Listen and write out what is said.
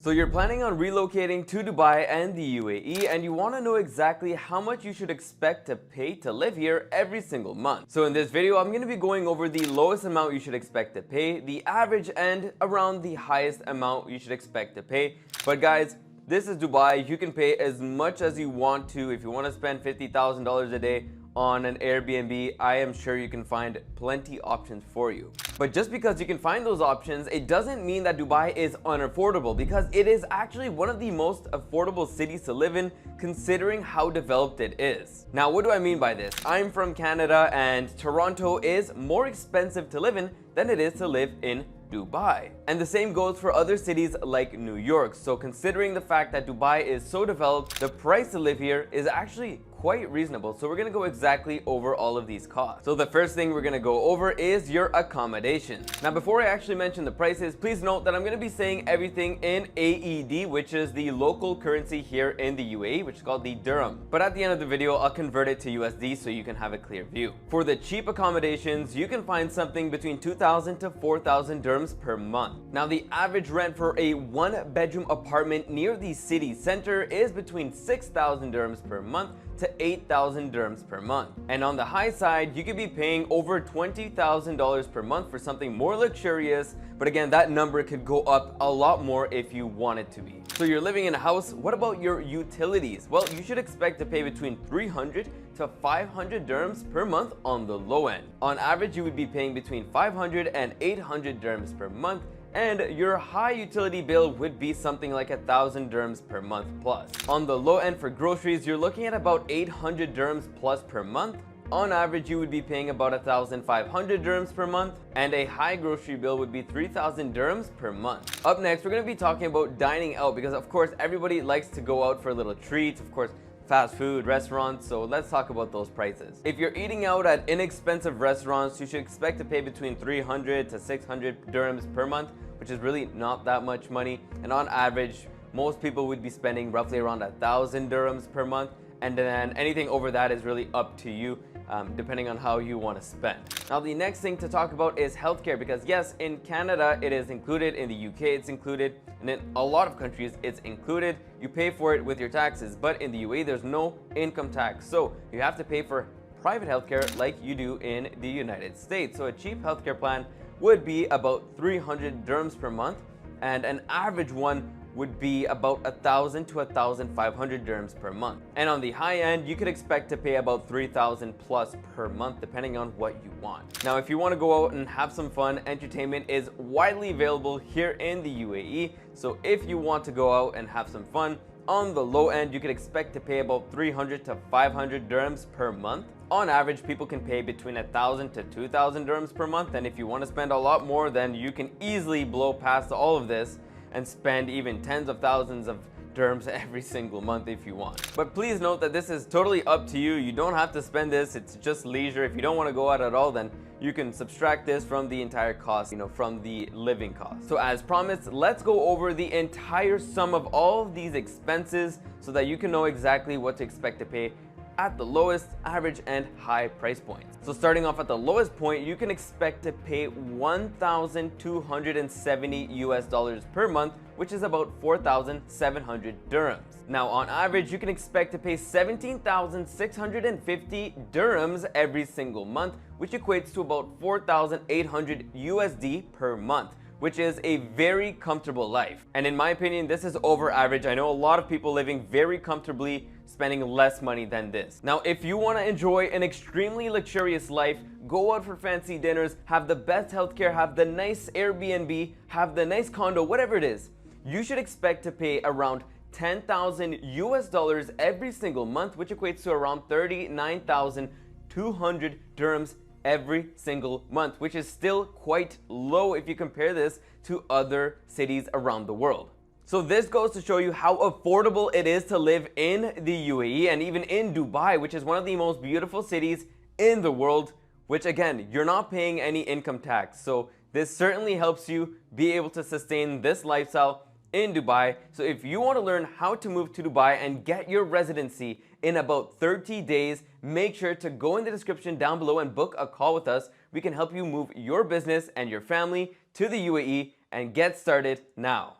So you're planning on relocating to Dubai and the UAE, and you want to know exactly how much you should expect to pay to live here every single month. So in this video, I'm going to be going over the lowest amount you should expect to pay, the average, and around the highest amount you should expect to pay. But guys, this is Dubai. You can pay as much as you want to. If you want to spend $50,000 a day on an Airbnb, I am sure you can find plenty options for you. But just because you can find those options, it doesn't mean that Dubai is unaffordable, because it is actually one of the most affordable cities to live in, considering how developed it is. Now, what do I mean by this? I'm from Canada, and Toronto is more expensive to live in than it is to live in Dubai. And the same goes for other cities like New York. So considering the fact that Dubai is so developed, the price to live here is actually quite reasonable. So we're gonna go exactly over all of these costs. So the first thing we're gonna go over is your accommodation. Now, before I actually mention the prices, please note that I'm gonna be saying everything in AED, which is the local currency here in the UAE, which is called the dirham. But at the end of the video, I'll convert it to USD so you can have a clear view. For the cheap accommodations, you can find something between 2,000 to 4,000 dirhams per month. Now, the average rent for a one-bedroom apartment near the city center is between 6,000 dirhams per month to 8,000 dirhams per month. And on the high side, you could be paying over $20,000 per month for something more luxurious, but again, that number could go up a lot more if you want it to be. So you're living in a house, what about your utilities? Well, you should expect to pay between 300 to 500 dirhams per month on the low end. On average, you would be paying between 500 and 800 dirhams per month, and your high utility bill would be something like 1,000 dirhams per month plus. On the low end for groceries, you're looking at about 800 dirhams plus per month. On average, you would be paying about 1,500 dirhams per month, and a high grocery bill would be 3,000 dirhams per month. Up next, we're going to be talking about dining out, because of course everybody likes to go out for little treats, of course fast food restaurants. So let's talk about those prices. If you're eating out at inexpensive restaurants, you should expect to pay between 300 to 600 dirhams per month, which is really not that much money. And on average, most people would be spending roughly around 1,000 dirhams per month. And then anything over that is really up to you, depending on how you want to spend. Now, the next thing to talk about is healthcare, because yes, in Canada it is included, in the UK it's included, and in a lot of countries it's included. You pay for it with your taxes, but in the UAE there's no income tax, so you have to pay for private healthcare like you do in the United States. So a cheap healthcare plan would be about 300 dirhams per month, and an average one would be about 1,000 to 1,500 dirhams per month. And on the high end, you could expect to pay about 3,000 plus per month, depending on what you want. Now, if you want to go out and have some fun, entertainment is widely available here in the UAE. So if you want to go out and have some fun, on the low end, you could expect to pay about 300 to 500 dirhams per month. On average, people can pay between 1,000 to 2,000 dirhams per month. And if you want to spend a lot more, then you can easily blow past all of this and spend even tens of thousands of dirhams every single month if you want. But please note that this is totally up to you. You don't have to spend this. It's just leisure. If you don't want to go out at all, then you can subtract this from the entire cost, from the living cost. So as promised, let's go over the entire sum of all of these expenses so that you can know exactly what to expect to pay at the lowest, average, and high price points. So starting off at the lowest point, you can expect to pay 1,270 US dollars per month, which is about 4,700 dirhams. Now, on average, you can expect to pay 17,650 dirhams every single month, which equates to about 4,800 USD per month, which is a very comfortable life. And in my opinion, this is over average. I know a lot of people living very comfortably, spending less money than this. Now, if you want to enjoy an extremely luxurious life, go out for fancy dinners, have the best healthcare, have the nice Airbnb, have the nice condo, whatever it is, you should expect to pay around 10,000 US dollars every single month, which equates to around 39,200 dirhams every single month, which is still quite low if you compare this to other cities around the world. So this goes to show you how affordable it is to live in the UAE and even in Dubai, which is one of the most beautiful cities in the world, which again, you're not paying any income tax. So this certainly helps you be able to sustain this lifestyle in Dubai. So if you want to learn how to move to Dubai and get your residency in about 30 days, make sure to go in the description down below and book a call with us. We can help you move your business and your family to the UAE and get started now.